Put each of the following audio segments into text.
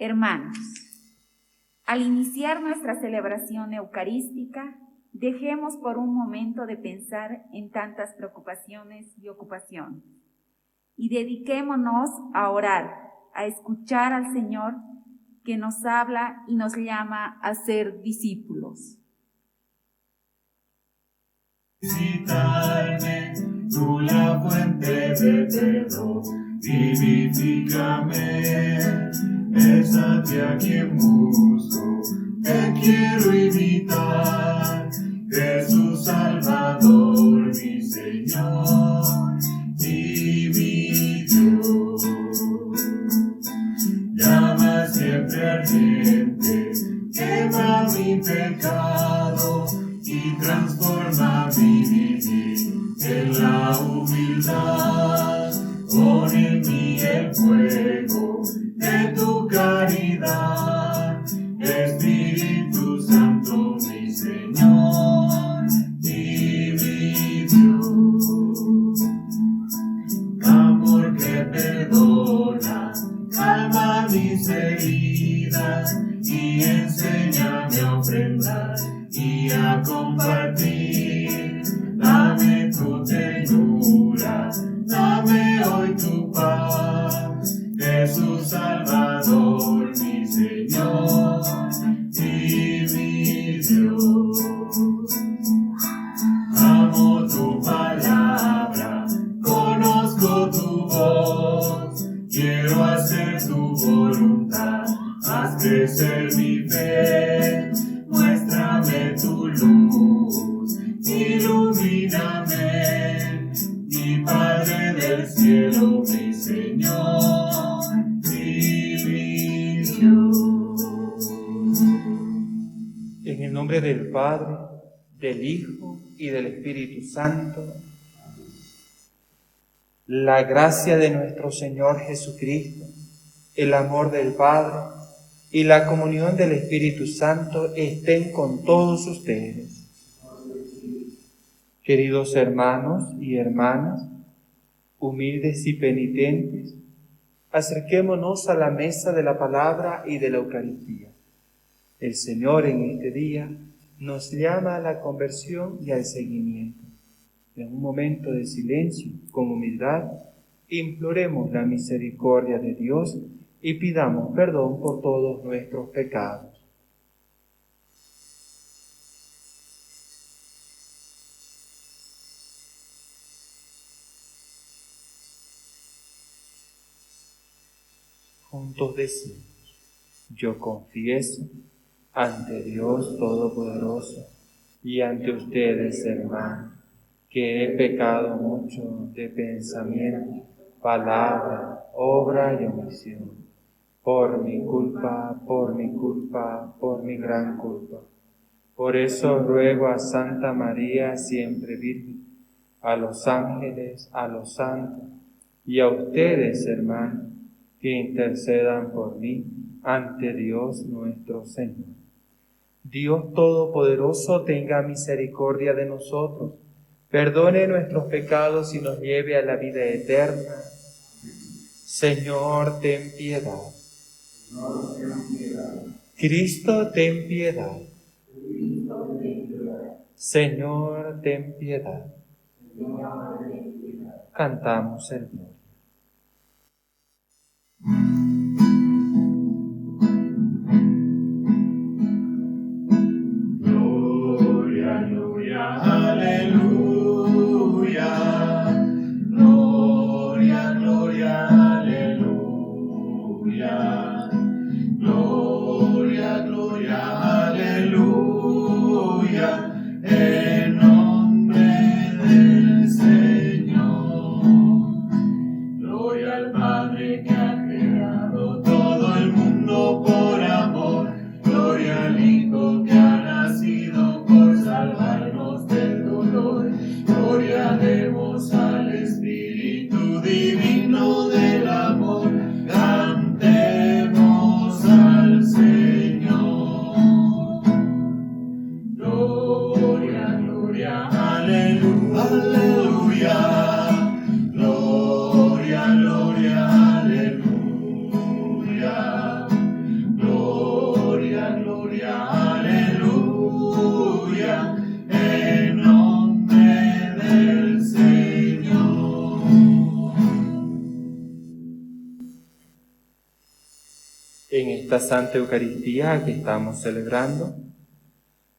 Hermanos, al iniciar nuestra celebración eucarística, dejemos por un momento de pensar en tantas preocupaciones y ocupaciones y dediquémonos a orar, a escuchar al Señor que nos habla y nos llama a ser discípulos. Visitarme, tú la fuente de Pedro, vivifícame, es a ti a quien busco, te quiero imitar, Jesús Salvador, mi Señor y mi Dios. Llama siempre ardiente, quema mi pecado y transforma mi vivir en la humildad. Pon en mí el fuego de tu caridad, Espíritu Santo, mi Señor y mi Dios. Amor que perdona, calma mis heridas y enséñame a ofrendar y a compartir. Dame tu ternura, dame hoy tu paz, Jesús Salvador, mi Señor y mi Dios. Amo tu palabra, conozco tu voz, quiero hacer tu voluntad, haz crecer mi fe, muéstrame tu luz, ilumíname, mi Padre del cielo, mi Señor y mi Dios. En el nombre del Padre, del Hijo y del Espíritu Santo, la gracia de nuestro Señor Jesucristo, el amor del Padre y la comunión del Espíritu Santo estén con todos ustedes. Queridos hermanos y hermanas, humildes y penitentes, acerquémonos a la mesa de la palabra y de la Eucaristía. El Señor en este día nos llama a la conversión y al seguimiento. En un momento de silencio, con humildad, imploremos la misericordia de Dios y pidamos perdón por todos nuestros pecados. Juntos decimos: yo confieso ante Dios Todopoderoso y ante ustedes, hermanos, que he pecado mucho de pensamiento, palabra, obra y omisión, por mi culpa, por mi gran culpa. Por eso ruego a Santa María, siempre Virgen, a los ángeles, a los santos y a ustedes, hermanos, que intercedan por mí ante Dios nuestro Señor. Dios Todopoderoso tenga misericordia de nosotros, perdone nuestros pecados y nos lleve a la vida eterna. Señor, ten piedad. Cristo, ten piedad. Señor, ten piedad. Cantamos el Gloria. Gloria al Padre que ha creado esta Santa Eucaristía que estamos celebrando,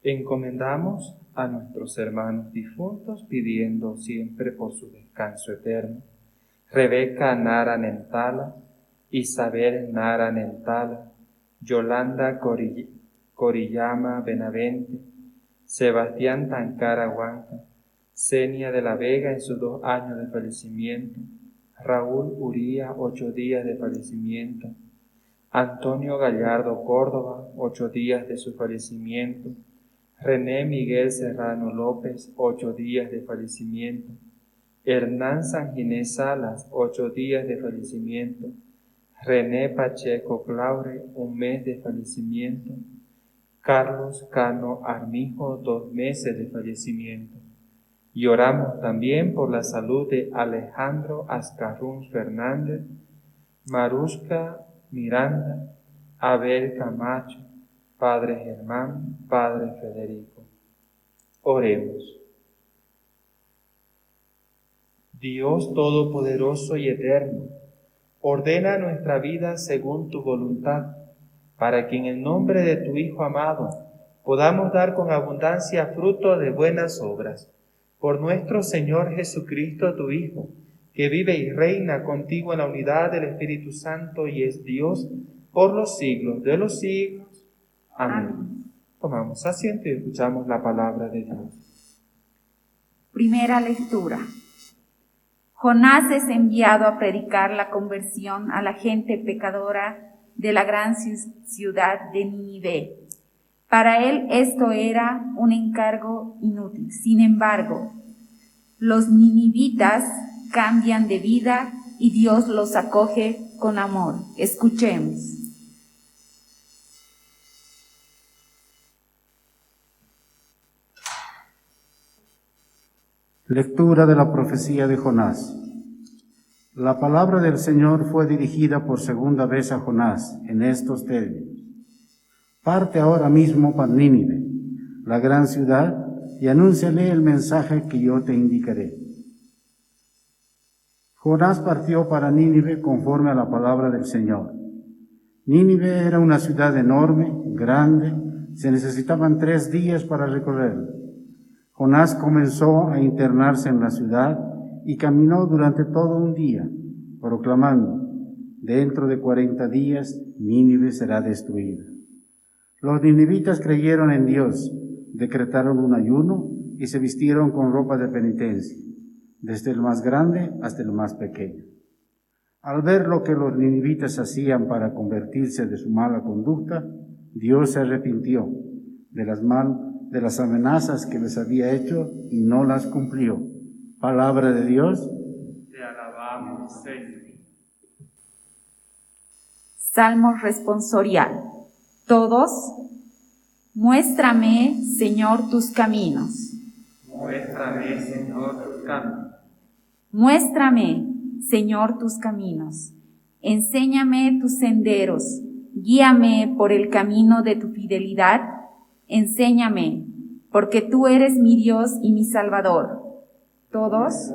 encomendamos a nuestros hermanos difuntos pidiendo siempre por su descanso eterno. Rebeca Nara Nentala, Isabel Nara Nentala, Yolanda Corillama Benavente, Sebastián Tancara Huanca, Senia de la Vega en sus 2 años de fallecimiento, Raúl Uría 8 días de fallecimiento, Antonio Gallardo Córdoba 8 días de su fallecimiento, René Miguel Serrano López 8 días de fallecimiento, Hernán Sanginés Salas 8 días de fallecimiento, René Pacheco Claure 1 mes de fallecimiento, Carlos Cano Armijo 2 meses de fallecimiento. Y oramos también por la salud de Alejandro Ascarrún Fernández, Marushka Miranda, Abel Camacho, Padre Germán, Padre Federico. Oremos. Dios Todopoderoso y Eterno, ordena nuestra vida según tu voluntad, para que en el nombre de tu Hijo amado podamos dar con abundancia fruto de buenas obras. Por nuestro Señor Jesucristo, tu Hijo, que vive y reina contigo en la unidad del Espíritu Santo y es Dios por los siglos de los siglos. Amén. Tomamos asiento y escuchamos la palabra de Dios. Primera lectura. Jonás es enviado a predicar la conversión a la gente pecadora de la gran ciudad de Nínive. Para él esto era un encargo inútil. Sin embargo, los ninivitas cambian de vida y Dios los acoge con amor. Escuchemos. Lectura de la profecía de Jonás. La palabra del Señor fue dirigida por segunda vez a Jonás en estos términos. Parte ahora mismo para Nínive, la gran ciudad, y anúnciale el mensaje que yo te indicaré. Jonás partió para Nínive conforme a la palabra del Señor. Nínive era una ciudad enorme, grande, se necesitaban 3 días para recorrerla. Jonás comenzó a internarse en la ciudad y caminó durante todo un día, proclamando: dentro de 40 días Nínive será destruida. Los ninivitas creyeron en Dios, decretaron un ayuno y se vistieron con ropa de penitencia, desde el más grande hasta el más pequeño. Al ver lo que los ninivitas hacían para convertirse de su mala conducta, Dios se arrepintió de las amenazas que les había hecho y no las cumplió. Palabra de Dios. Te alabamos, Señor. Salmo responsorial. Todos, muéstrame, Señor, tus caminos. Muéstrame, Señor, tus caminos. Muéstrame, Señor, tus caminos. Enséñame tus senderos. Guíame por el camino de tu fidelidad. Enséñame, porque tú eres mi Dios y mi Salvador. Todos.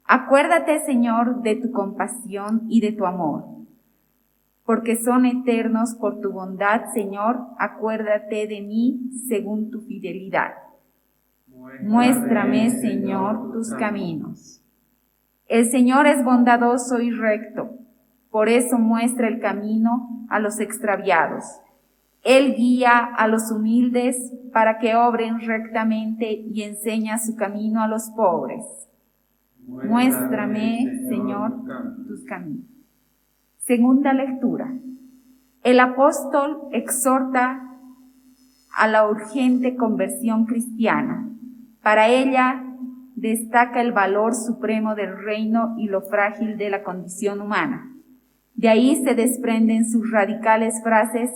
Acuérdate, Señor, de tu compasión y de tu amor, porque son eternos por tu bondad, Señor. Acuérdate de mí según tu fidelidad. Muéstrame, Señor, tus caminos. El Señor es bondadoso y recto, por eso muestra el camino a los extraviados. Él guía a los humildes para que obren rectamente y enseña su camino a los pobres. Muéstrame, Señor, tus caminos. Segunda lectura. El apóstol exhorta a la urgente conversión cristiana. Para ella destaca el valor supremo del reino y lo frágil de la condición humana. De ahí se desprenden sus radicales frases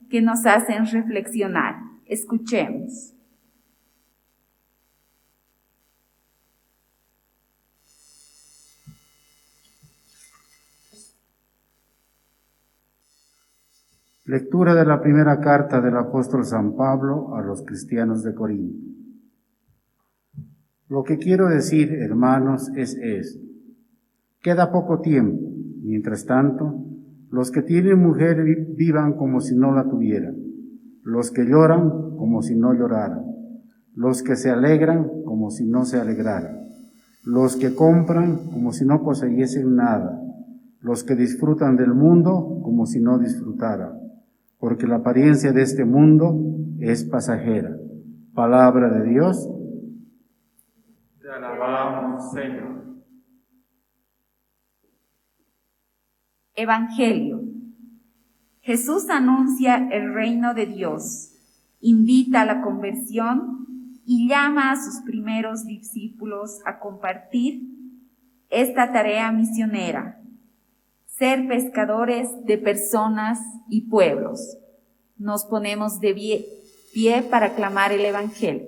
que nos hacen reflexionar. Escuchemos. Lectura de la primera carta del apóstol San Pablo a los cristianos de Corinto. Lo que quiero decir, hermanos, es esto. Queda poco tiempo. Mientras tanto, Los que tienen mujer vivan como si no la tuvieran. Los que lloran como si no lloraran. Los que se alegran como si no se alegraran. Los que compran como si no poseyesen nada. Los que disfrutan del mundo como si no disfrutaran. Porque la apariencia de este mundo es pasajera. Palabra de Dios. Te alabamos, Señor. Evangelio. Jesús anuncia el reino de Dios, invita a la conversión y llama a sus primeros discípulos a compartir esta tarea misionera, ser pescadores de personas y pueblos. Nos ponemos de pie para aclamar el Evangelio.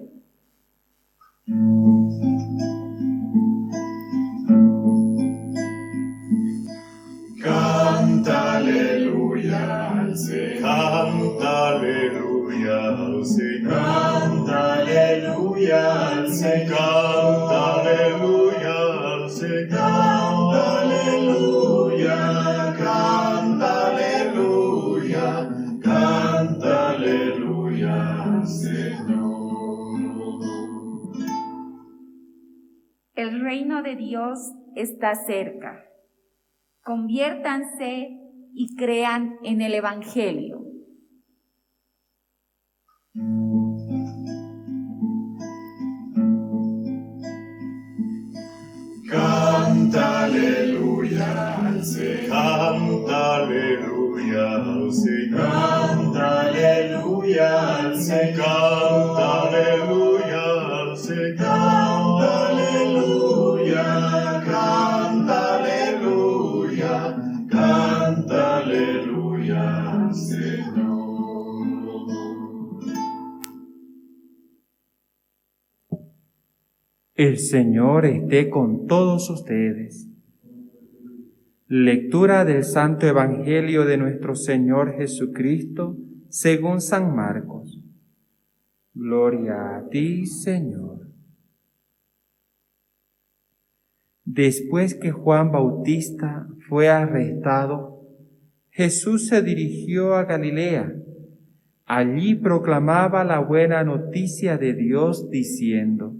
Canta aleluya al Señor. Canta aleluya al Señor. Canta aleluya al Señor. Canta aleluya al Señor. Canta aleluya. Canta aleluya. Canta aleluya al Señor. El reino de Dios está cerca. Conviértanse y crean en el Evangelio. Canta aleluya al Señor. Canta aleluya al Señor. Canta aleluya al Señor. Canta aleluya al Señor. Canta aleluya. Canta aleluya. Canta aleluya al Señor. El Señor esté con todos ustedes. Lectura del Santo Evangelio de nuestro Señor Jesucristo según San Marcos. Gloria a ti, Señor. Después que Juan Bautista fue arrestado, Jesús se dirigió a Galilea. Allí proclamaba la buena noticia de Dios diciendo: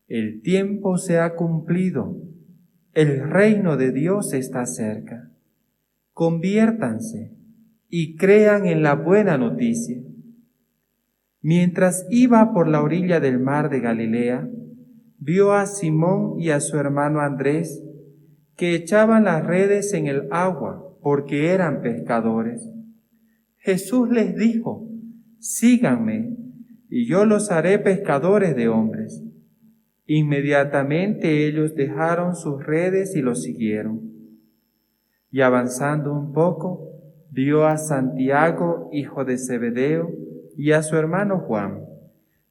el tiempo se ha cumplido, el reino de Dios está cerca. Conviértanse y crean en la buena noticia. Mientras iba por la orilla del mar de Galilea, vio a Simón y a su hermano Andrés, que echaban las redes en el agua porque eran pescadores. Jesús les dijo: síganme, y yo los haré pescadores de hombres. Inmediatamente ellos dejaron sus redes y lo siguieron. Y avanzando un poco, vio a Santiago, hijo de Zebedeo, y a su hermano Juan,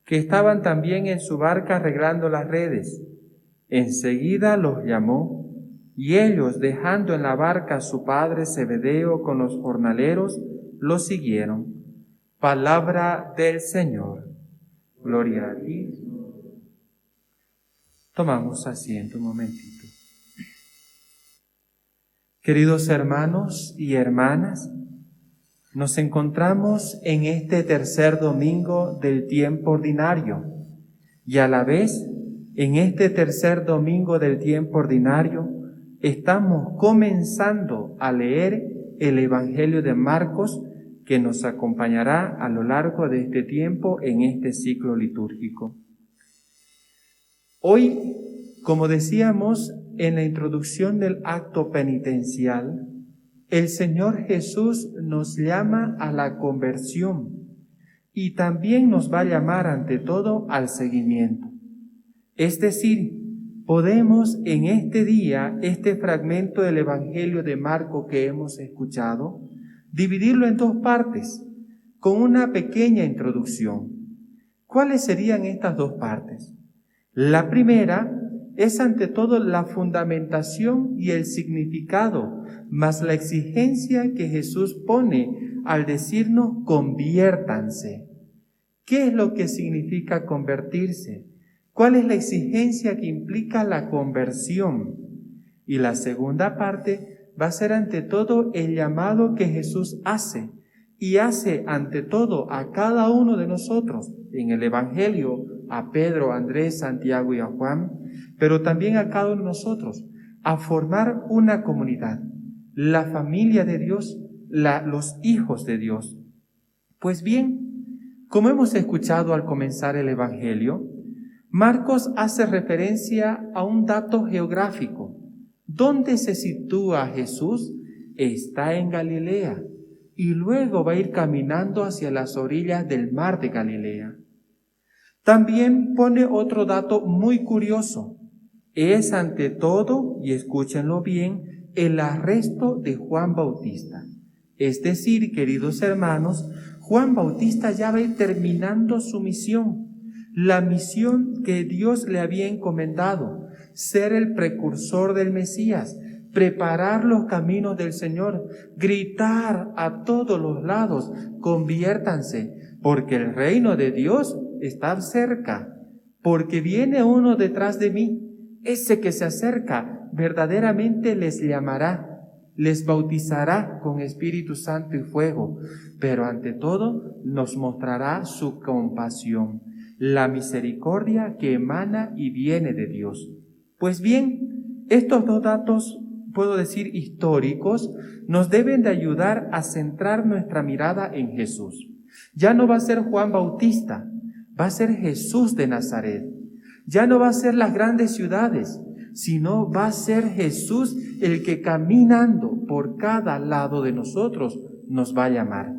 que estaban también en su barca arreglando las redes. Enseguida los llamó, y ellos, dejando en la barca a su padre Zebedeo con los jornaleros, lo siguieron. Palabra del Señor. Gloria a ti. Tomamos asiento un momentito. Queridos hermanos y hermanas, nos encontramos en este tercer domingo del tiempo ordinario y a la vez en este tercer domingo del tiempo ordinario estamos comenzando a leer el Evangelio de Marcos, que nos acompañará a lo largo de este tiempo en este ciclo litúrgico. Hoy, como decíamos en la introducción del acto penitencial, el Señor Jesús nos llama a la conversión y también nos va a llamar ante todo al seguimiento. Es decir, podemos en este día, este fragmento del Evangelio de Marcos que hemos escuchado, dividirlo en dos partes, con una pequeña introducción. ¿Cuáles serían estas dos partes? La primera es ante todo la fundamentación y el significado, más la exigencia que Jesús pone al decirnos conviértanse. ¿Qué es lo que significa convertirse? ¿Cuál es la exigencia que implica la conversión? Y la segunda parte va a ser ante todo el llamado que Jesús hace, y hace ante todo a cada uno de nosotros en el Evangelio, a Pedro, a Andrés, Santiago y a Juan, pero también a cada uno de nosotros, a formar una comunidad, la familia de Dios, los hijos de Dios. Pues bien, como hemos escuchado al comenzar el Evangelio, Marcos hace referencia a un dato geográfico. ¿Dónde se sitúa Jesús? Está en Galilea y luego va a ir caminando hacia las orillas del mar de Galilea. También pone otro dato muy curioso. Es ante todo, y escúchenlo bien, el arresto de Juan Bautista. Es decir, queridos hermanos, Juan Bautista ya va a ir terminando su misión, la misión que Dios le había encomendado, ser el precursor del Mesías, preparar los caminos del Señor, gritar a todos los lados, conviértanse, porque el reino de Dios está cerca, porque viene uno detrás de mí. Ese que se acerca verdaderamente les llamará, les bautizará con Espíritu Santo y fuego, pero ante todo nos mostrará su compasión, la misericordia que emana y viene de Dios. Pues bien, estos dos datos, puedo decir históricos, nos deben de ayudar a centrar nuestra mirada en Jesús. Ya no va a ser Juan Bautista, va a ser Jesús de Nazaret. Ya no va a ser las grandes ciudades, sino va a ser Jesús el que caminando por cada lado de nosotros nos va a llamar.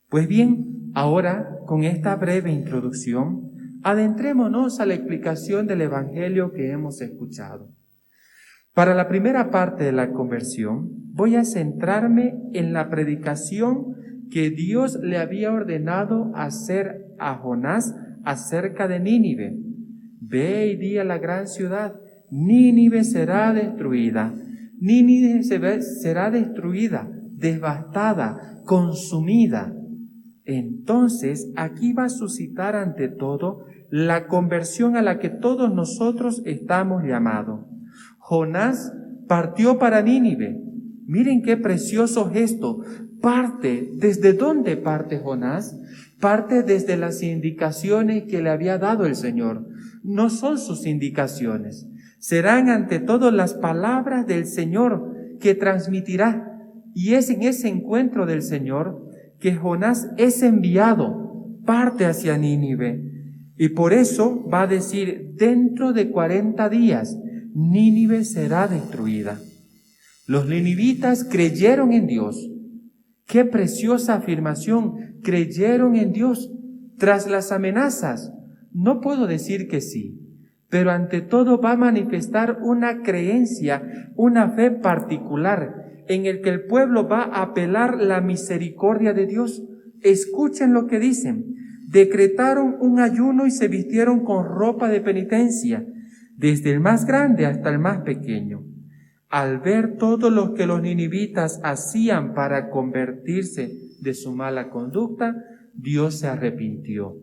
Pues bien, ahora con esta breve introducción, adentrémonos a la explicación del Evangelio que hemos escuchado. Para la primera parte de la conversión, voy a centrarme en la predicación que Dios le había ordenado hacer a Jonás acerca de Nínive. Ve y di a la gran ciudad, Nínive será destruida. Nínive será destruida, devastada, consumida. Entonces, aquí va a suscitar ante todo la conversión a la que todos nosotros estamos llamados. Jonás partió para Nínive. Miren qué precioso gesto. Parte, ¿desde dónde parte Jonás? Parte desde las indicaciones que le había dado el Señor. No son sus indicaciones. Serán ante todo las palabras del Señor que transmitirá. Y es en ese encuentro del Señor que Jonás es enviado, parte hacia Nínive. Y por eso va a decir, dentro de 40 días, Nínive será destruida. Los ninivitas creyeron en Dios. Qué preciosa afirmación, creyeron en Dios. Tras las amenazas, no puedo decir que sí, pero ante todo va a manifestar una creencia, una fe particular, en el que el pueblo va a apelar la misericordia de Dios. Escuchen lo que dicen. Decretaron un ayuno y se vistieron con ropa de penitencia, desde el más grande hasta el más pequeño. Al ver todo lo que los ninivitas hacían para convertirse de su mala conducta, Dios se arrepintió.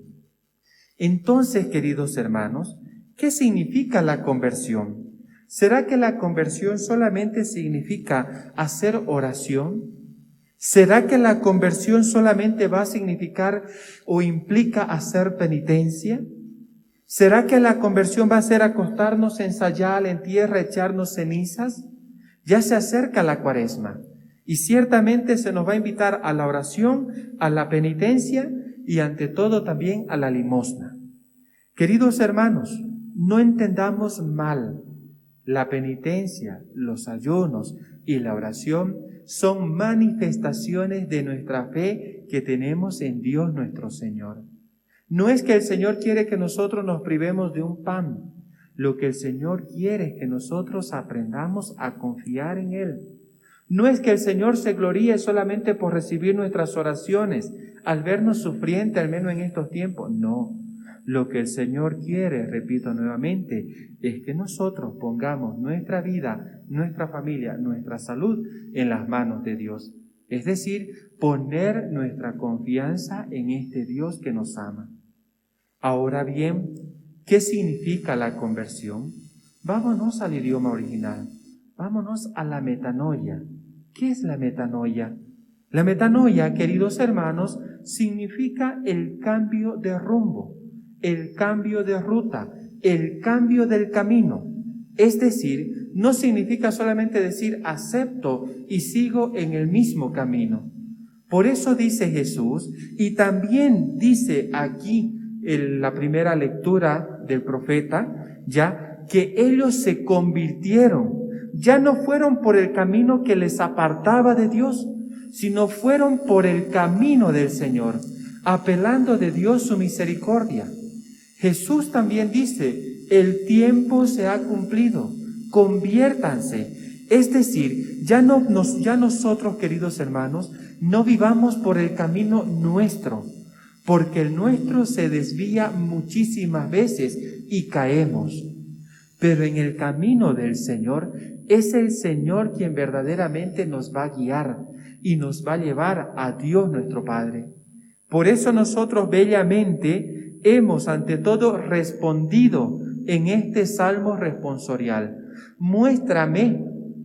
Entonces, queridos hermanos, ¿qué significa la conversión? ¿Será que la conversión solamente significa hacer oración? ¿Será que la conversión solamente va a significar o implica hacer penitencia? ¿Será que la conversión va a ser acostarnos en sayal, en tierra, echarnos cenizas? Ya se acerca la Cuaresma y ciertamente se nos va a invitar a la oración, a la penitencia y ante todo también a la limosna. Queridos hermanos, no entendamos mal. La penitencia, los ayunos y la oración son manifestaciones de nuestra fe que tenemos en Dios nuestro Señor. No es que el Señor quiere que nosotros nos privemos de un pan. Lo que el Señor quiere es que nosotros aprendamos a confiar en Él. No es que el Señor se gloríe solamente por recibir nuestras oraciones, al vernos sufrientes, al menos en estos tiempos. No. Lo que el Señor quiere, repito nuevamente, es que nosotros pongamos nuestra vida, nuestra familia, nuestra salud en las manos de Dios. Es decir, poner nuestra confianza en este Dios que nos ama. Ahora bien, ¿qué significa la conversión? Vámonos al idioma original. vámonos a la metanoia. ¿Qué es la metanoia? La metanoia, queridos hermanos, significa el cambio de rumbo, el cambio de ruta, el cambio del camino. Es decir, no significa solamente decir acepto y sigo en el mismo camino. Por eso dice Jesús, y también dice aquí en la primera lectura del profeta, ya que ellos se convirtieron, ya no fueron por el camino que les apartaba de Dios, sino fueron por el camino del Señor, apelando de Dios su misericordia. Jesús también dice, el tiempo se ha cumplido, conviértanse. Es decir, ya nosotros, queridos hermanos, no vivamos por el camino nuestro, porque el nuestro se desvía muchísimas veces y caemos. Pero en el camino del Señor, es el Señor quien verdaderamente nos va a guiar y nos va a llevar a Dios nuestro Padre. Por eso nosotros bellamente hemos ante todo respondido en este salmo responsorial.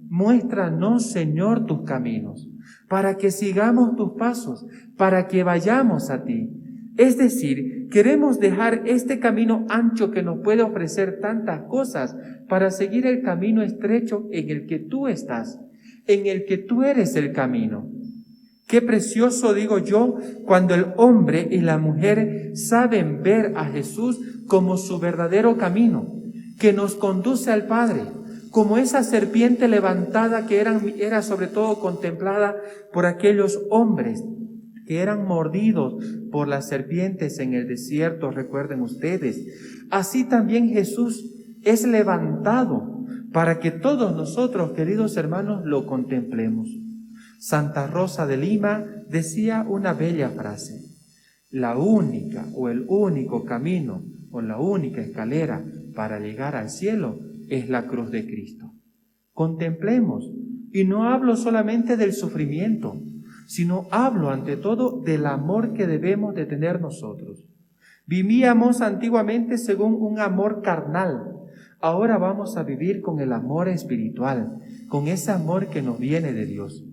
Muéstranos, Señor, tus caminos, para que sigamos tus pasos, para que vayamos a ti. Es decir, queremos dejar este camino ancho que nos puede ofrecer tantas cosas para seguir el camino estrecho en el que tú estás, en el que tú eres el camino. Qué precioso, digo yo, cuando el hombre y la mujer saben ver a Jesús como su verdadero camino, que nos conduce al Padre, como esa serpiente levantada que era sobre todo contemplada por aquellos hombres que eran mordidos por las serpientes en el desierto, recuerden ustedes. Así también Jesús es levantado para que todos nosotros, queridos hermanos, lo contemplemos. Santa Rosa de Lima decía una bella frase: la única o el único camino o la única escalera para llegar al cielo es la cruz de Cristo. Contemplemos, y no hablo solamente del sufrimiento, sino hablo ante todo del amor que debemos de tener nosotros. Vivíamos antiguamente según un amor carnal, ahora vamos a vivir con el amor espiritual, con ese amor que nos viene de Dios.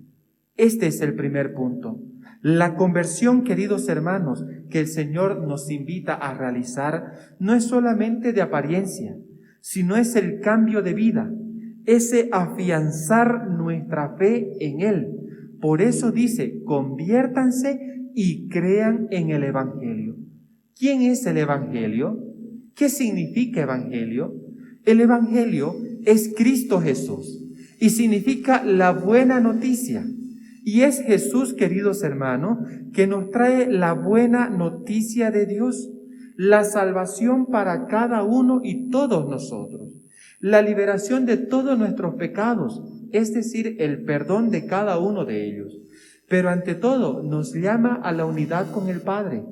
Este es el primer punto. La conversión, queridos hermanos, que el Señor nos invita a realizar, no es solamente de apariencia, sino es el cambio de vida, ese afianzar nuestra fe en Él. Por eso dice, conviértanse y crean en el Evangelio. ¿Quién es el Evangelio? ¿Qué significa Evangelio? El Evangelio es Cristo Jesús y significa la buena noticia. Y es Jesús, queridos hermanos, que nos trae la buena noticia de Dios, la salvación para cada uno y todos nosotros, la liberación de todos nuestros pecados, es decir, el perdón de cada uno de ellos. Pero ante todo nos llama a la unidad con el Padre.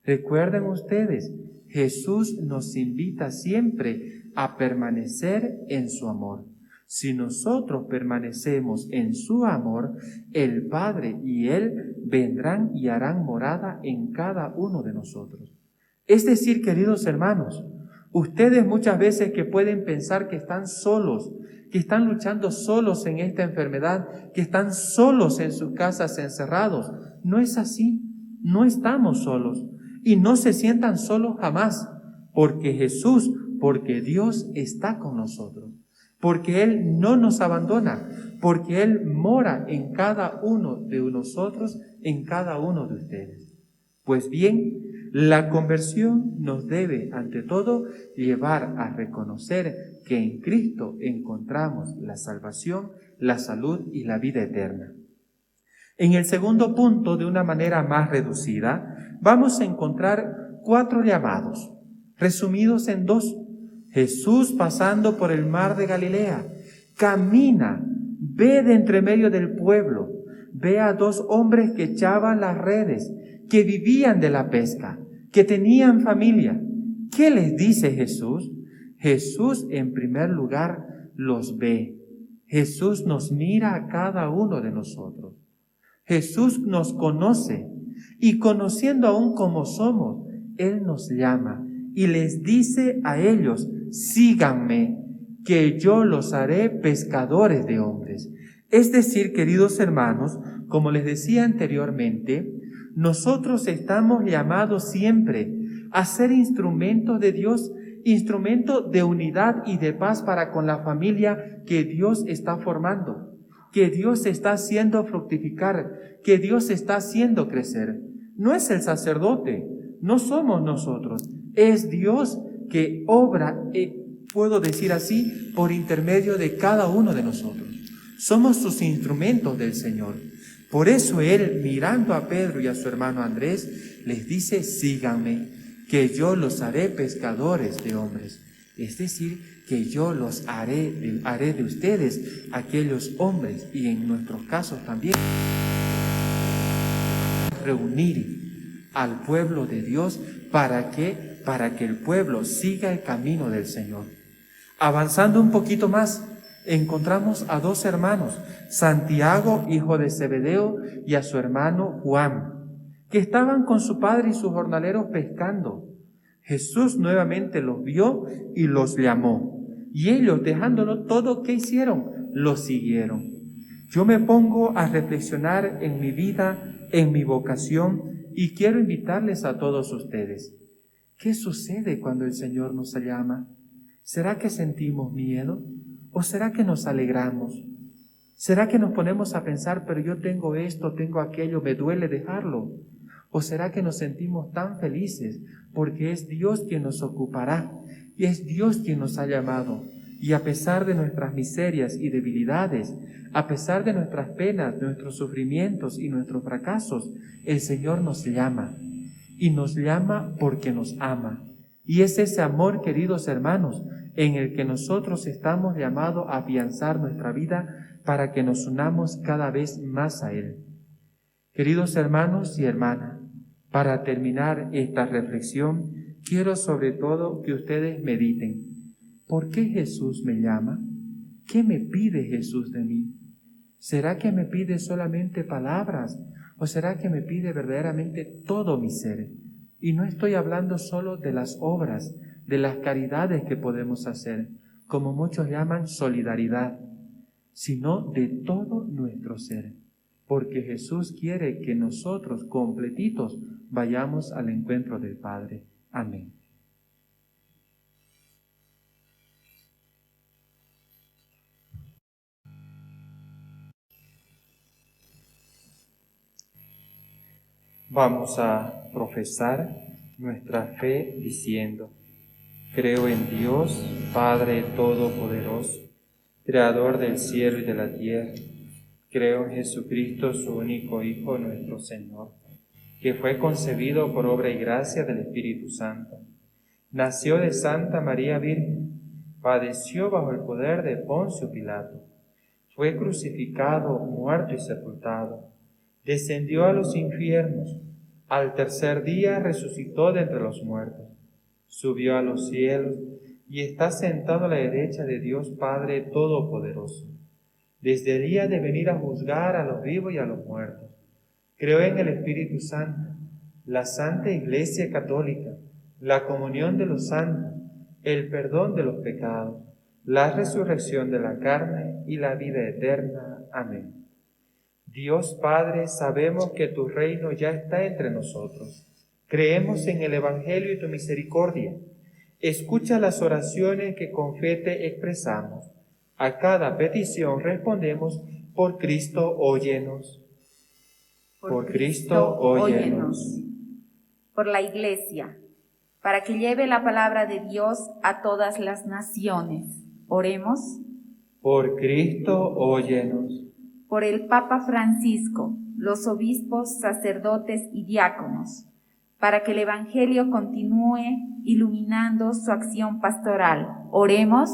Recuerden ustedes, Jesús nos invita siempre a permanecer en su amor. Si nosotros permanecemos en su amor, el Padre y Él vendrán y harán morada en cada uno de nosotros. Es decir, queridos hermanos, ustedes muchas veces que pueden pensar que están solos, que están luchando solos en esta enfermedad, que están solos en sus casas encerrados, no es así, no estamos solos y no se sientan solos jamás, porque Jesús, porque Dios está con nosotros. Porque Él no nos abandona, porque Él mora en cada uno de nosotros, en cada uno de ustedes. Pues bien, la conversión nos debe, ante todo, llevar a reconocer que en Cristo encontramos la salvación, la salud y la vida eterna. En el segundo punto, de una manera más reducida, vamos a encontrar 4 llamados, resumidos en 2. Jesús pasando por el mar de Galilea, camina, ve de entre medio del pueblo, ve a 2 hombres que echaban las redes, que vivían de la pesca, que tenían familia. ¿Qué les dice Jesús? Jesús en primer lugar los ve. Jesús nos mira a cada uno de nosotros. Jesús nos conoce y conociendo aún como somos, Él nos llama y les dice a ellos, síganme. que yo los haré pescadores de hombres. Es decir, queridos hermanos, como les decía anteriormente, nosotros estamos llamados siempre a ser instrumentos de Dios, instrumentos de unidad y de paz para con la familia que Dios está formando, que Dios está haciendo fructificar, que Dios está haciendo crecer. No es el sacerdote, no somos nosotros, es Dios que obra, puedo decir así, por intermedio de cada uno de nosotros. Somos sus instrumentos del Señor. Por eso Él, mirando a Pedro y a su hermano Andrés, les dice: síganme, que yo los haré pescadores de hombres. Es decir, que yo los haré de ustedes aquellos hombres, y en nuestros casos también reunir al pueblo de Dios para que el pueblo siga el camino del Señor. Avanzando un poquito más, encontramos a dos hermanos, Santiago, hijo de Zebedeo, y a su hermano Juan, que estaban con su padre y sus jornaleros pescando. Jesús nuevamente los vio y los llamó, y ellos, dejándolo todo, ¿qué hicieron? Los siguieron. Yo me pongo a reflexionar en mi vida, en mi vocación, y quiero invitarles a todos ustedes. ¿Qué sucede cuando el Señor nos llama? ¿Será que sentimos miedo? ¿O será que nos alegramos? ¿Será que nos ponemos a pensar, pero yo tengo esto, tengo aquello, me duele dejarlo? ¿O será que nos sentimos tan felices porque es Dios quien nos ocupará y es Dios quien nos ha llamado? Y a pesar de nuestras miserias y debilidades, a pesar de nuestras penas, nuestros sufrimientos y nuestros fracasos, el Señor nos llama. Y nos llama porque nos ama. Y es ese amor, queridos hermanos, en el que nosotros estamos llamados a afianzar nuestra vida para que nos unamos cada vez más a Él. Queridos hermanos y hermanas, para terminar esta reflexión, quiero sobre todo que ustedes mediten. ¿Por qué Jesús me llama? ¿Qué me pide Jesús de mí? ¿Será que me pide solamente palabras? ¿O será que me pide verdaderamente todo mi ser? Y no estoy hablando solo de las obras, de las caridades que podemos hacer, como muchos llaman solidaridad, sino de todo nuestro ser, porque Jesús quiere que nosotros completitos vayamos al encuentro del Padre. Amén. Vamos a profesar nuestra fe diciendo: creo en Dios, Padre Todopoderoso, Creador del cielo y de la tierra. Creo en Jesucristo, su único Hijo, nuestro Señor, que fue concebido por obra y gracia del Espíritu Santo. Nació de Santa María Virgen, padeció bajo el poder de Poncio Pilato, fue crucificado, muerto y sepultado. Descendió a los infiernos, al tercer día resucitó de entre los muertos, subió a los cielos y está sentado a la derecha de Dios Padre Todopoderoso. Desde el día de venir a juzgar a los vivos y a los muertos. Creo en el Espíritu Santo, la Santa Iglesia Católica, la comunión de los santos, el perdón de los pecados, la resurrección de la carne y la vida eterna. Amén. Dios Padre, sabemos que tu reino ya está entre nosotros. Creemos en el Evangelio y tu misericordia. Escucha las oraciones que con fe te expresamos. A cada petición respondemos: por Cristo, óyenos. Por Cristo, óyenos. Por la Iglesia, para que lleve la palabra de Dios a todas las naciones. Oremos. Por Cristo, óyenos. Por el Papa Francisco, los obispos, sacerdotes y diáconos, para que el Evangelio continúe iluminando su acción pastoral. Oremos.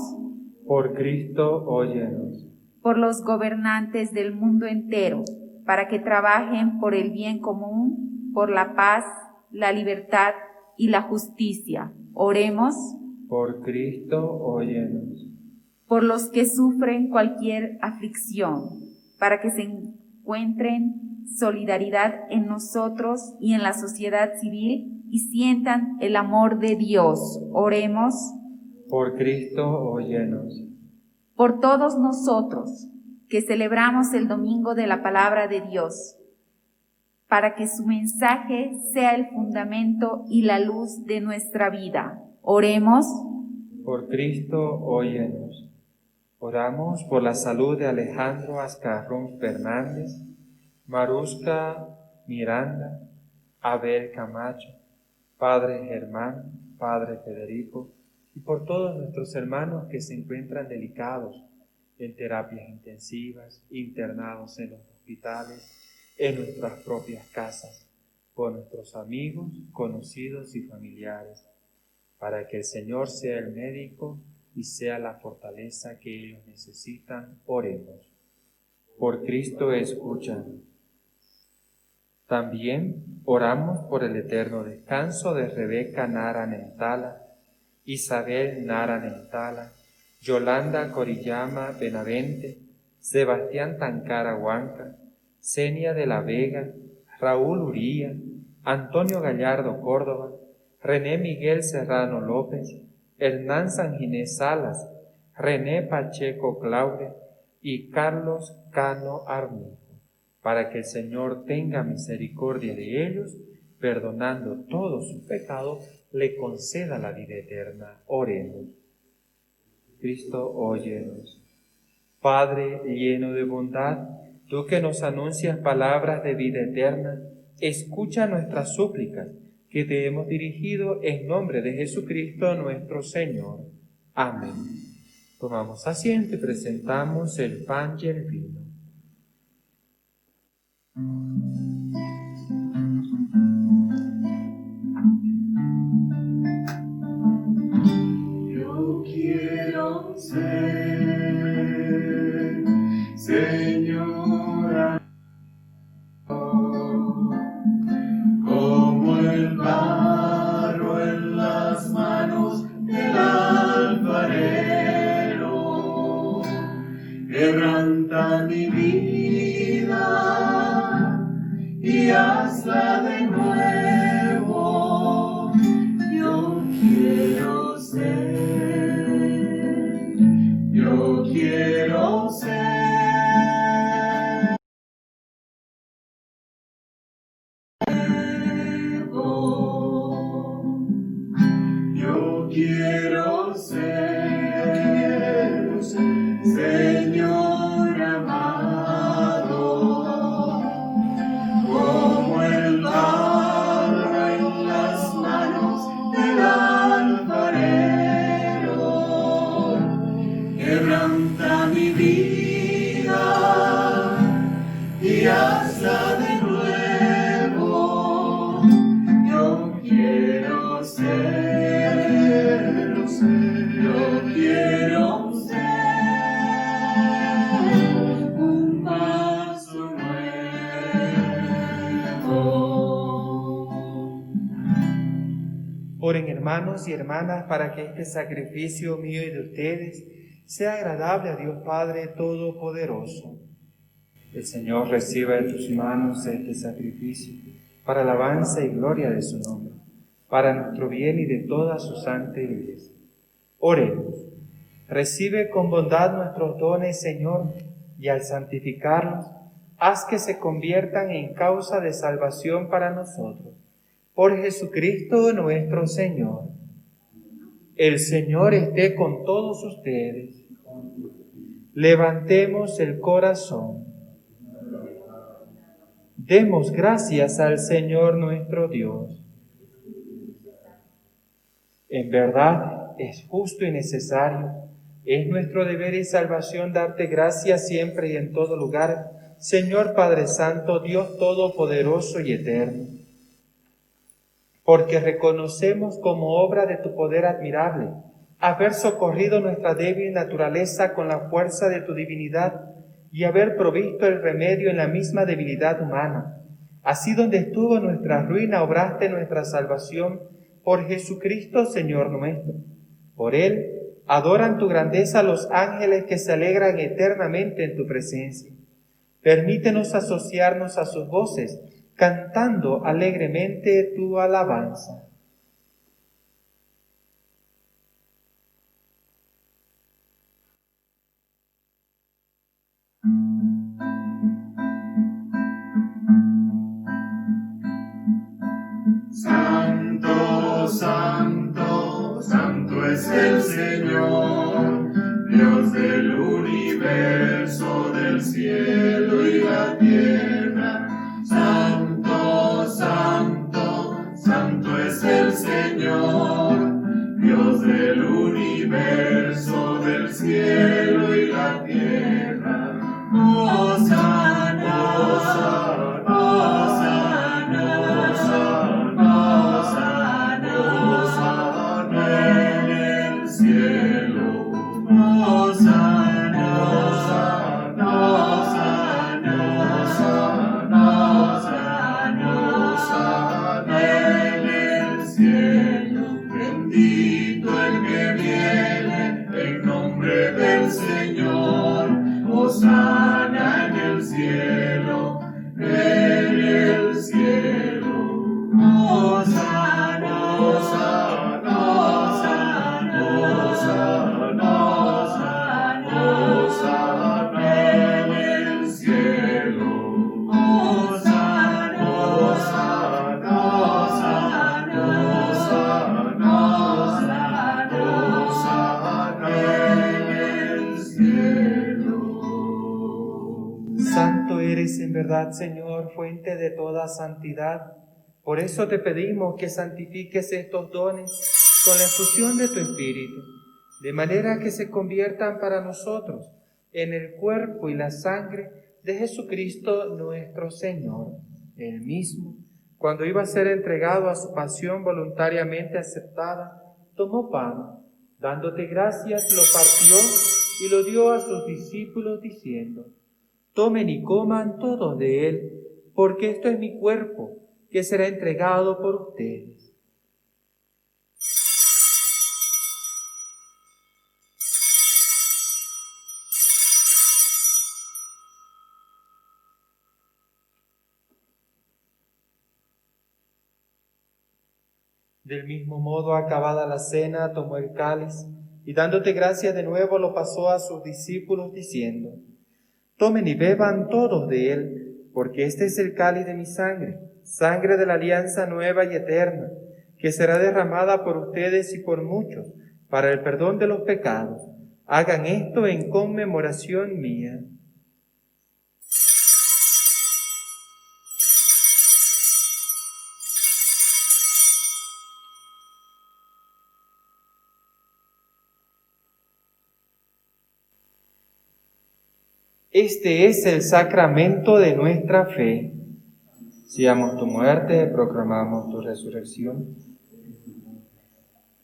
Por Cristo, óyenos. Por los gobernantes del mundo entero, para que trabajen por el bien común, por la paz, la libertad y la justicia. Oremos. Por Cristo, óyenos. Por los que sufren cualquier aflicción, para que se encuentren solidaridad en nosotros y en la sociedad civil y sientan el amor de Dios. Oremos. Por Cristo, óyenos. por todos nosotros que celebramos el Domingo de la Palabra de Dios, para que su mensaje sea el fundamento y la luz de nuestra vida. Oremos. Por Cristo, óyenos. Oramos por la salud de Alejandro Azcarrón Fernández, Marusca Miranda, Abel Camacho, Padre Germán, Padre Federico, y por todos nuestros hermanos que se encuentran delicados en terapias intensivas, internados en los hospitales, en nuestras propias casas, por nuestros amigos, conocidos y familiares, para que el Señor sea el médico y sea la fortaleza que ellos necesitan. Oremos. Por Cristo, escúchanos. También oramos por el eterno descanso de Rebeca Nara Nentala, Isabel Nara Nentala, Yolanda Corillama Benavente, Sebastián Tancara Huanca, Senia de la Vega, Raúl Uría, Antonio Gallardo Córdoba, René Miguel Serrano López, Hernán Sanginés Salas, René Pacheco Claure y Carlos Cano Armijo, para que el Señor tenga misericordia de ellos, perdonando todos sus pecados, le conceda la vida eterna. Oremos. Cristo, óyenos. Padre lleno de bondad, tú que nos anuncias palabras de vida eterna, escucha nuestras súplicas que te hemos dirigido en nombre de Jesucristo nuestro Señor. Amén. Tomamos asiento y presentamos el pan y el vino. Yo quiero ser, Señora, como el barro en las manos del alfarero. Quebranta mi vida y hazla de nuevo. Yo quiero ser. Yo quiero ser, Señor amado, como el barro en las manos del alfarero. Quebranta mi vida y hazla de nuevo. Yo quiero ser. Yo quiero ser un paso nuevo. Oren, hermanos y hermanas, para que este sacrificio mío y de ustedes sea agradable a Dios Padre Todopoderoso. El Señor reciba de tus manos este sacrificio para alabanza y gloria de su nombre, para nuestro bien y de toda su santa Iglesia. Oremos. Recibe con bondad nuestros dones, Señor, y al santificarlos, haz que se conviertan en causa de salvación para nosotros. Por Jesucristo nuestro Señor. El Señor esté con todos ustedes. Levantemos el corazón. Demos gracias al Señor nuestro Dios. En verdad, es justo y necesario, es nuestro deber y salvación darte gracias siempre y en todo lugar, Señor Padre Santo, Dios Todopoderoso y Eterno, porque reconocemos como obra de tu poder admirable haber socorrido nuestra débil naturaleza con la fuerza de tu divinidad y haber provisto el remedio en la misma debilidad humana. Así donde estuvo nuestra ruina, obraste nuestra salvación por Jesucristo, Señor nuestro. Por Él adoran tu grandeza los ángeles que se alegran eternamente en tu presencia. Permítenos asociarnos a sus voces, cantando alegremente tu alabanza. Santo, santo, santo es el Señor, Dios del universo, del cielo y la tierra. Santo, santo, santo es el Señor, Dios del universo, del cielo y la tierra. Hosana, hosana, hosana, hosana, hosana en el cielo. Hosana, hosana, hosana, hosana, hosana en el cielo. Bendito el que viene en nombre del Señor. Hosana en el cielo, en el cielo. Hosana, hosana, hosana, hosana, hosana en el cielo. Hosana, hosana, hosana, hosana en el cielo. Santo eres en verdad, Señor, fuente de toda santidad. Por eso te pedimos que santifiques estos dones con la efusión de tu Espíritu, de manera que se conviertan para nosotros en el cuerpo y la sangre de Jesucristo nuestro Señor. Él mismo, cuando iba a ser entregado a su pasión voluntariamente aceptada, tomó pan, dándote gracias, lo partió y lo dio a sus discípulos diciendo: tomen y coman todos de él, porque esto es mi cuerpo, que será entregado por ustedes. Del mismo modo, acabada la cena, tomó el cáliz y dándote gracias de nuevo lo pasó a sus discípulos diciendo: tomen y beban todos de él, porque este es el cáliz de mi sangre, sangre de la alianza nueva y eterna, que será derramada por ustedes y por muchos para el perdón de los pecados. Hagan esto en conmemoración mía. Este es el sacramento de nuestra fe. Sigamos tu muerte, proclamamos tu resurrección.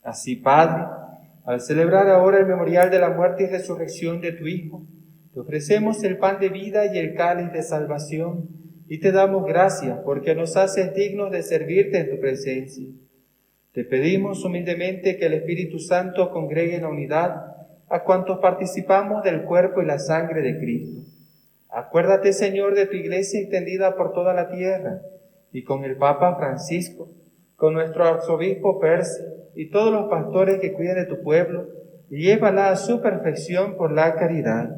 Así, Padre, al celebrar ahora el memorial de la muerte y resurrección de tu Hijo, te ofrecemos el pan de vida y el cáliz de salvación, y te damos gracias porque nos haces dignos de servirte en tu presencia. Te pedimos humildemente que el Espíritu Santo congregue en la unidad a cuantos participamos del cuerpo y la sangre de Cristo. Acuérdate, Señor, de tu iglesia extendida por toda la tierra, y con el Papa Francisco, con nuestro arzobispo Percy, y todos los pastores que cuidan de tu pueblo, y llévala a su perfección por la caridad.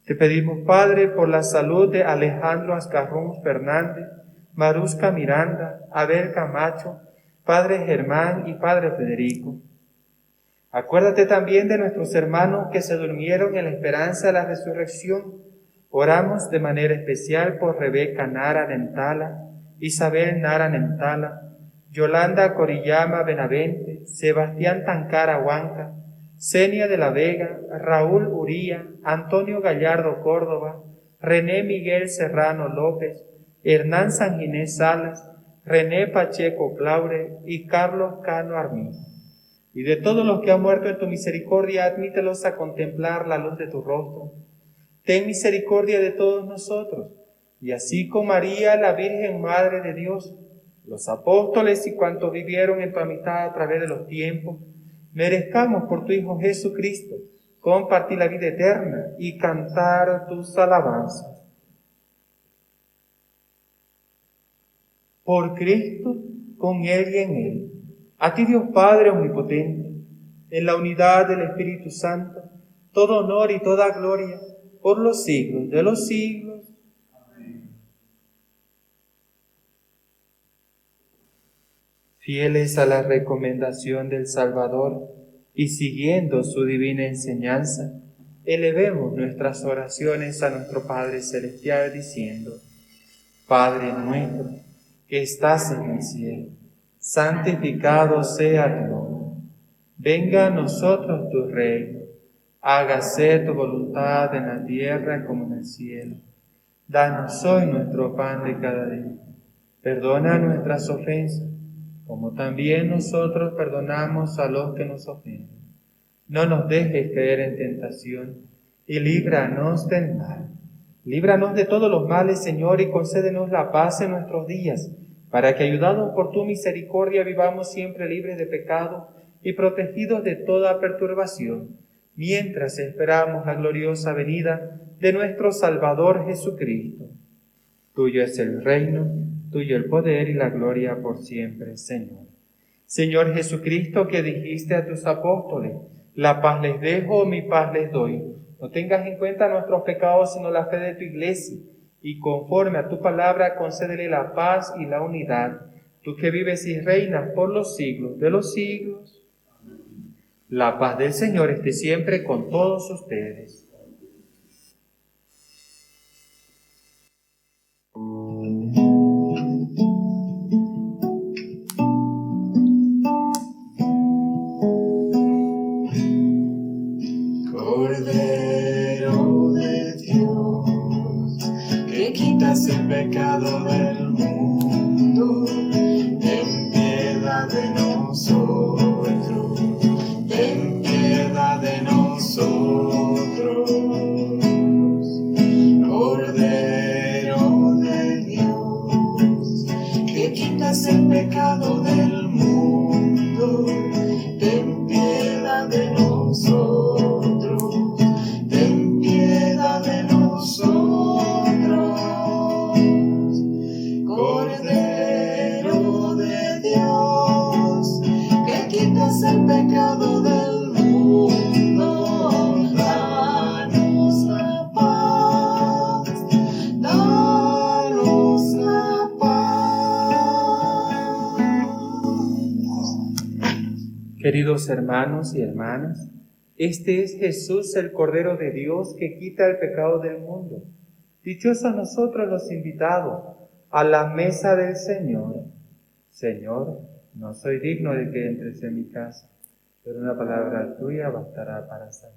Te pedimos, Padre, por la salud de Alejandro Ascarrón Fernández, Marusca Miranda, Abel Camacho, Padre Germán y Padre Federico. Acuérdate también de nuestros hermanos que se durmieron en la esperanza de la resurrección. Oramos de manera especial por Rebeca Nara Nentala, Isabel Nara Nentala, Yolanda Corillama Benavente, Sebastián Tancara Huanca, Senia de la Vega, Raúl Uría, Antonio Gallardo Córdoba, René Miguel Serrano López, Hernán Sanginés Salas, René Pacheco Claure y Carlos Cano Armín. Y de todos los que han muerto en tu misericordia, admítelos a contemplar la luz de tu rostro. Ten misericordia de todos nosotros, y así con María, la Virgen Madre de Dios, los apóstoles y cuantos vivieron en tu amistad a través de los tiempos, merezcamos por tu Hijo Jesucristo compartir la vida eterna y cantar tus alabanzas. Por Cristo, con Él y en Él, a ti Dios Padre omnipotente, en la unidad del Espíritu Santo, todo honor y toda gloria, por los siglos de los siglos. Amén. Fieles a la recomendación del Salvador y siguiendo su divina enseñanza, elevemos nuestras oraciones a nuestro Padre Celestial diciendo: Padre nuestro, que estás en el cielo, santificado sea tu nombre. Venga a nosotros tu reino. Hágase tu voluntad en la tierra como en el cielo. Danos hoy nuestro pan de cada día. Perdona nuestras ofensas, como también nosotros perdonamos a los que nos ofenden. No nos dejes caer en tentación, y líbranos del mal. Líbranos de todos los males, Señor, y concédenos la paz en nuestros días, para que, ayudados por tu misericordia, vivamos siempre libres de pecado y protegidos de toda perturbación, mientras esperamos la gloriosa venida de nuestro Salvador Jesucristo. Tuyo es el reino, tuyo el poder y la gloria por siempre, Señor. Señor Jesucristo, que dijiste a tus apóstoles: la paz les dejo, mi paz les doy. No tengas en cuenta nuestros pecados, sino la fe de tu iglesia, y conforme a tu palabra concédele la paz y la unidad. Tú que vives y reinas por los siglos de los siglos. La paz del Señor esté siempre con todos ustedes. Cordero de Dios, que quitas el pecado del mundo, ten piedad de nosotros, ten piedad de nosotros. Cordero de Dios, que quitas el pecado del mundo, ten piedad de nosotros, ten piedad de nosotros. Cordero de Dios, que quitas el pecado del mundo, danos la paz, danos la paz. Queridos hermanos y hermanas, este es Jesús, el Cordero de Dios, que quita el pecado del mundo. Dichosos nosotros los invitados a la mesa del Señor. Señor, no soy digno de que entres en mi casa, pero una palabra tuya bastará para sanar.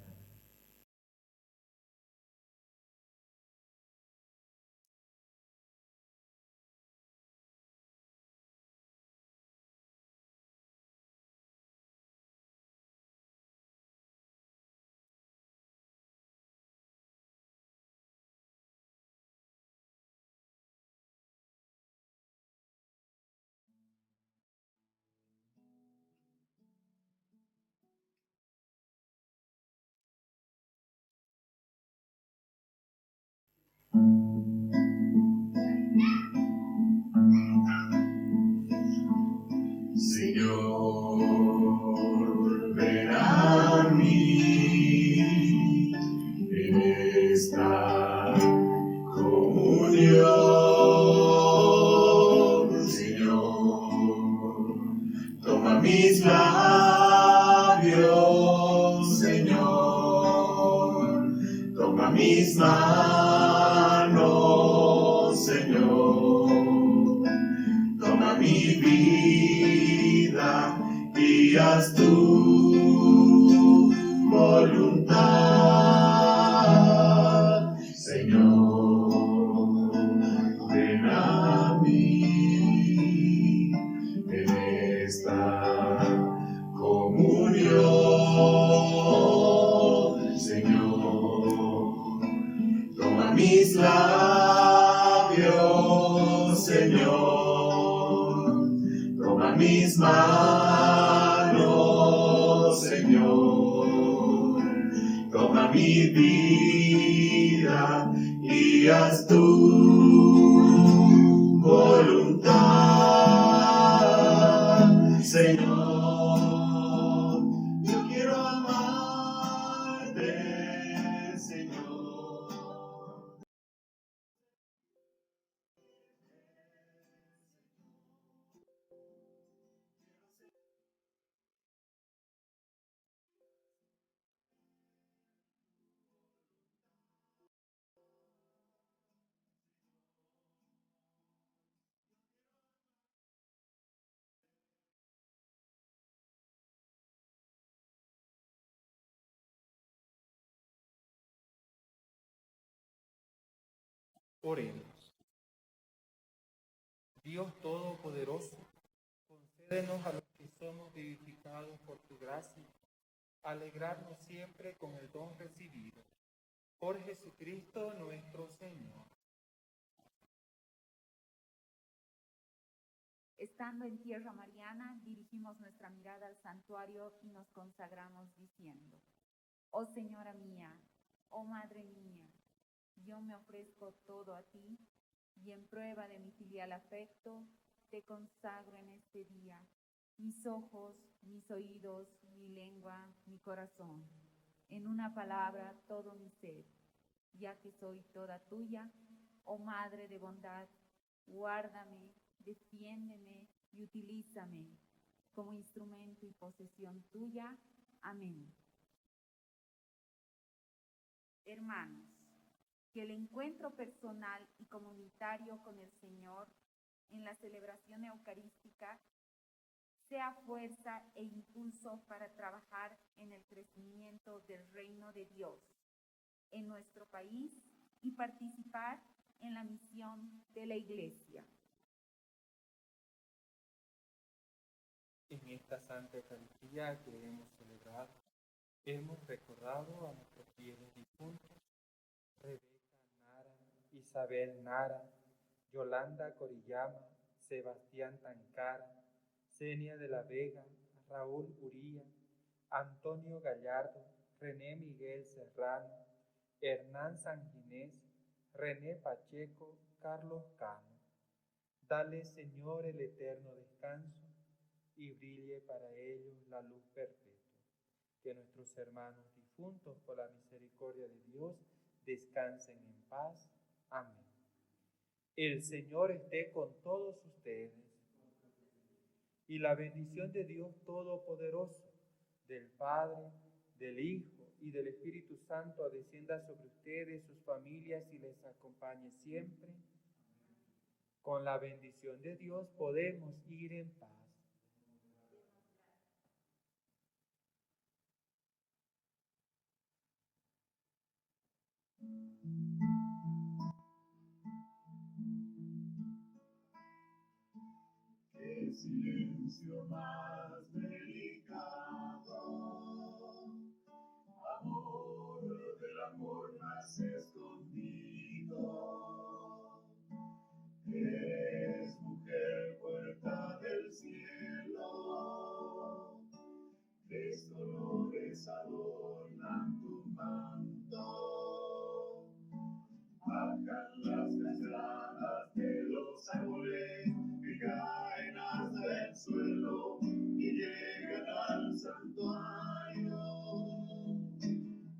Señor, ven a mí en esta comunión. Señor, toma mis labios, Señor, toma mis manos, Señor, toma mi vida y haz tu voluntad. Señor, ven a mí en esta comunión. Señor, toma mis labios, Señor, toma mis manos, Señor, toma mi vida y haz tu voluntad. Señor, yo quiero amarte, Señor. Oremos. Dios Todopoderoso, concédenos a los que somos vivificados por tu gracia, alegrarnos siempre con el don recibido. Por Jesucristo nuestro Señor. Estando en tierra mariana, dirigimos nuestra mirada al santuario y nos consagramos diciendo: Oh Señora mía, oh Madre mía, yo me ofrezco todo a ti y en prueba de mi filial afecto, te consagro en este día mis ojos, mis oídos, mi lengua, mi corazón, en una palabra todo mi ser, ya que soy toda tuya, oh Madre de bondad, guárdame, defiéndeme y utilízame como instrumento y posesión tuya. Amén. Hermanos, que el encuentro personal y comunitario con el Señor en la celebración eucarística sea fuerza e impulso para trabajar en el crecimiento del reino de Dios en nuestro país y participar en la misión de la Iglesia. En esta Santa Eucaristía que hemos celebrado, hemos recordado a nuestros fieles difuntos: Rebeca Nara, Isabel Nara, Yolanda Corillama, Sebastián Tancara, Senia de la Vega, Raúl Uría, Antonio Gallardo, René Miguel Serrano, Hernán Sanginés, René Pacheco, Carlos Cano. Dale, Señor, el eterno descanso y brille para ellos la luz perpetua. Que nuestros hermanos difuntos, por la misericordia de Dios, descansen en paz. Amén. El Señor esté con todos ustedes. Y la bendición de Dios Todopoderoso, del Padre, del Hijo y del Espíritu Santo, descienda sobre ustedes, sus familias y les acompañe siempre. Con la bendición de Dios podemos ir en paz. Qué silencio más delicado, amor del amor más escondido. Eres mujer, puerta del cielo, tres colores adornan tu manto. Bajan las cascadas de los árboles que caen hasta el suelo y llegan al santuario.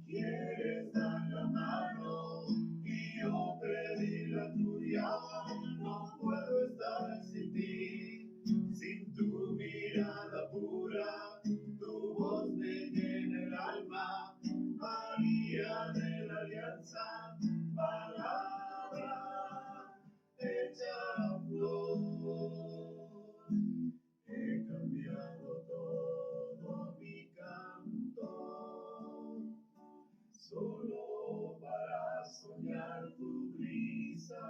Quieres dar la mano y yo pedí la tuya, no puedo estar sin ti, sin tu mirada pura, tu voz me llena el alma, María de la Alianza, palabra hecha flor. He cambiado todo mi canto, solo para soñar tu brisa,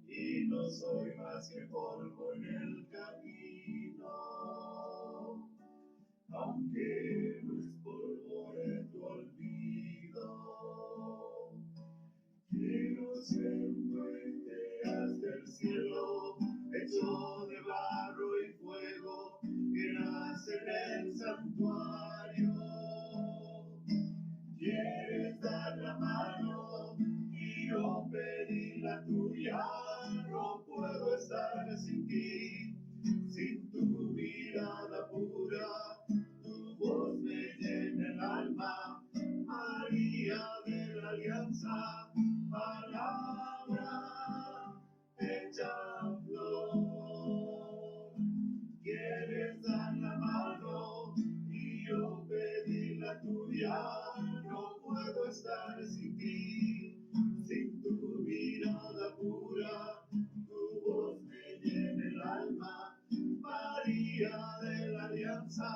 y no soy más que polvo en el camino, aunque no es polvo en tu olvido. Quiero ser un puente hasta el cielo, hecho de barro y fuego, que nace en el santuario. Quieres dar la mano y yo pedí la tuya, no puedo estar sin ti, sin tu mirada pura, tu voz me llena el alma, María de la Alianza, palabra hecha flor. Quieres dar la mano y yo pedí la tuya, no puedo estar sin ti, sin tu mirada pura, tu voz me llena el alma, María de la Alianza,